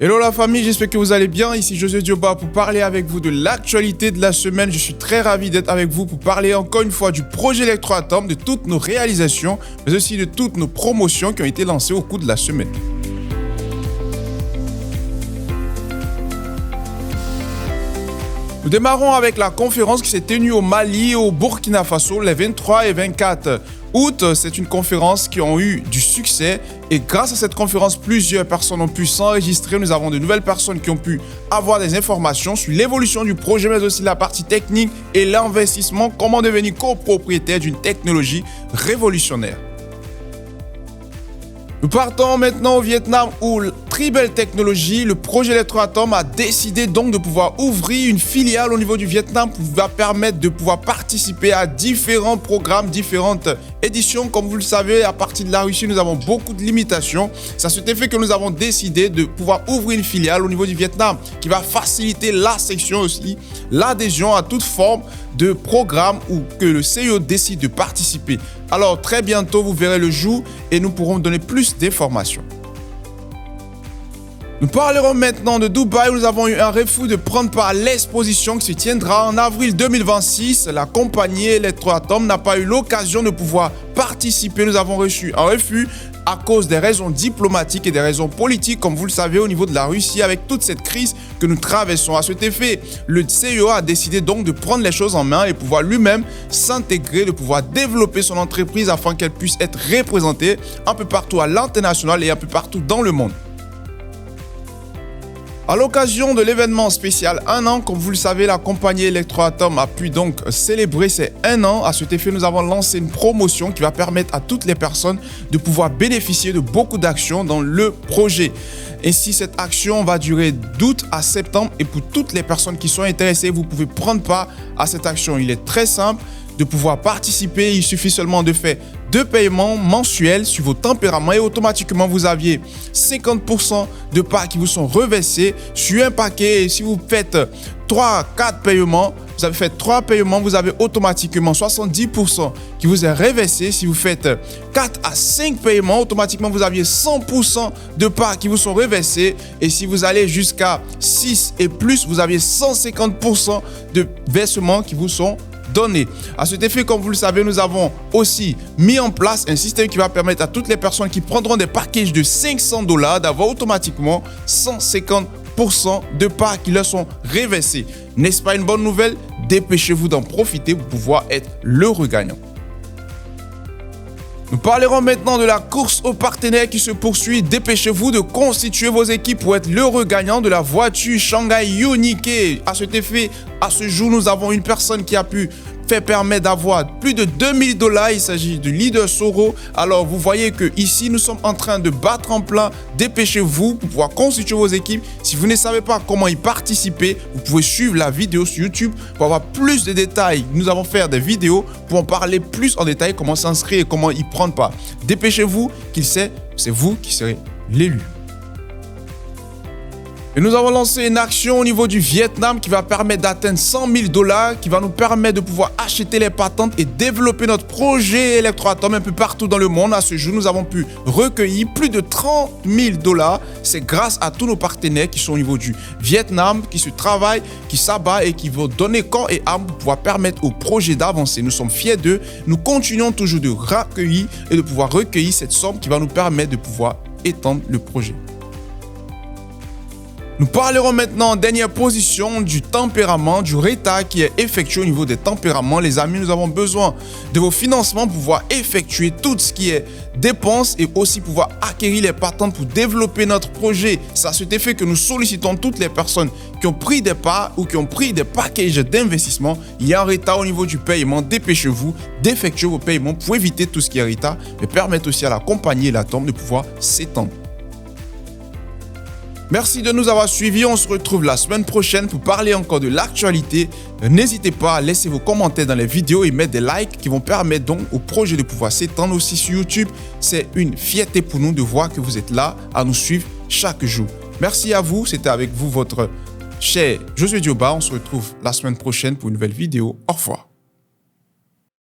Hello la famille, j'espère que vous allez bien. Ici Josué Dioba pour parler avec vous de l'actualité de la semaine. Je suis très ravi d'être avec vous pour parler encore une fois du projet Electroatom, de toutes nos réalisations, mais aussi de toutes nos promotions qui ont été lancées au cours de la semaine. Nous démarrons avec la conférence qui s'est tenue au Mali et au Burkina Faso les 23 et 24 août. C'est une conférence qui a eu du succès et grâce à cette conférence, plusieurs personnes ont pu s'enregistrer. Nous avons de nouvelles personnes qui ont pu avoir des informations sur l'évolution du projet, mais aussi la partie technique et l'investissement, comment devenir copropriétaire d'une technologie révolutionnaire. Nous partons maintenant au Vietnam où Tribel Technologies, le projet Electroatom, a décidé donc de pouvoir ouvrir une filiale au niveau du Vietnam qui va permettre de pouvoir participer à différents programmes, différentes éditions. Comme vous le savez, à partir de la Russie, nous avons beaucoup de limitations. C'est à cet effet que nous avons décidé de pouvoir ouvrir une filiale au niveau du Vietnam qui va faciliter la section aussi, l'adhésion à toute forme de programme où que le CEO décide de participer. Alors très bientôt, vous verrez le jour et nous pourrons donner plus d'informations. Nous parlerons maintenant de Dubaï où nous avons eu un refus de prendre part à l'exposition qui se tiendra en avril 2026. La compagnie Electroatom n'a pas eu l'occasion de pouvoir participer. Nous avons reçu un refus à cause des raisons diplomatiques et des raisons politiques, comme vous le savez, au niveau de la Russie, avec toute cette crise que nous traversons. À cet effet, le CEO a décidé donc de prendre les choses en main et pouvoir lui-même s'intégrer, de pouvoir développer son entreprise afin qu'elle puisse être représentée un peu partout à l'international et un peu partout dans le monde. À l'occasion de l'événement spécial 1 an, comme vous le savez, la compagnie Electroatom a pu donc célébrer ses 1 an. À cet effet, nous avons lancé une promotion qui va permettre à toutes les personnes de pouvoir bénéficier de beaucoup d'actions dans le projet. Ainsi, cette action va durer d'août à septembre et pour toutes les personnes qui sont intéressées, vous pouvez prendre part à cette action. Il est très simple de pouvoir participer. Il suffit seulement de faire 2 paiements mensuels sur vos tempéraments et automatiquement vous aviez 50% de parts qui vous sont reversées sur un paquet. Et si vous faites 3-4 paiements, vous avez fait 3 paiements, vous avez automatiquement 70% qui vous est reversé. Si vous faites 4 à 5 paiements, automatiquement vous aviez 100% de parts qui vous sont reversées. Et si vous allez jusqu'à 6 et plus, vous aviez 150% de versements qui vous sont donnés. À cet effet, comme vous le savez, nous avons aussi mis en place un système qui va permettre à toutes les personnes qui prendront des packages de $500 d'avoir automatiquement 150% de parts qui leur sont reversées. N'est-ce pas une bonne nouvelle? Dépêchez-vous d'en profiter pour pouvoir être l'heureux gagnant. Nous parlerons maintenant de la course aux partenaires qui se poursuit. Dépêchez-vous de constituer vos équipes pour être l'heureux gagnant de la voiture Shanghai Yunicay. À cet effet, à ce jour, nous avons une personne qui a pu faire permettre d'avoir plus de $2000. Il s'agit du leader Soro. Alors, vous voyez que ici, nous sommes en train de battre en plein. Dépêchez-vous pour pouvoir constituer vos équipes. Si vous ne savez pas comment y participer, vous pouvez suivre la vidéo sur YouTube pour avoir plus de détails. Nous allons faire des vidéos pour en parler plus en détail, comment s'inscrire et comment y prendre part. Dépêchez-vous qu'il sait, c'est vous qui serez l'élu. Et nous avons lancé une action au niveau du Vietnam qui va permettre d'atteindre $100 000, qui va nous permettre de pouvoir acheter les patentes et développer notre projet Electroatom un peu partout dans le monde. À ce jour, nous avons pu recueillir plus de $30 000. C'est grâce à tous nos partenaires qui sont au niveau du Vietnam, qui se travaillent, qui s'abattent et qui vont donner corps et âme pour pouvoir permettre au projet d'avancer. Nous sommes fiers d'eux. Nous continuons toujours de recueillir et de pouvoir recueillir cette somme qui va nous permettre de pouvoir étendre le projet. Nous parlerons maintenant en dernière position du tempérament, du retard qui est effectué au niveau des tempéraments. Les amis, nous avons besoin de vos financements pour pouvoir effectuer tout ce qui est dépenses et aussi pouvoir acquérir les patentes pour développer notre projet. C'est à cet effet que nous sollicitons toutes les personnes qui ont pris des parts ou qui ont pris des packages d'investissement. Il y a un retard au niveau du paiement. Dépêchez-vous d'effectuer vos paiements pour éviter tout ce qui est retard, mais permettre aussi à la compagnie Electroatom de pouvoir s'étendre. Merci de nous avoir suivis. On se retrouve la semaine prochaine pour parler encore de l'actualité. N'hésitez pas à laisser vos commentaires dans les vidéos et mettre des likes qui vont permettre donc au projet de pouvoir s'étendre aussi sur YouTube. C'est une fierté pour nous de voir que vous êtes là à nous suivre chaque jour. Merci à vous. C'était avec vous votre cher Josué Dioba. On se retrouve la semaine prochaine pour une nouvelle vidéo. Au revoir.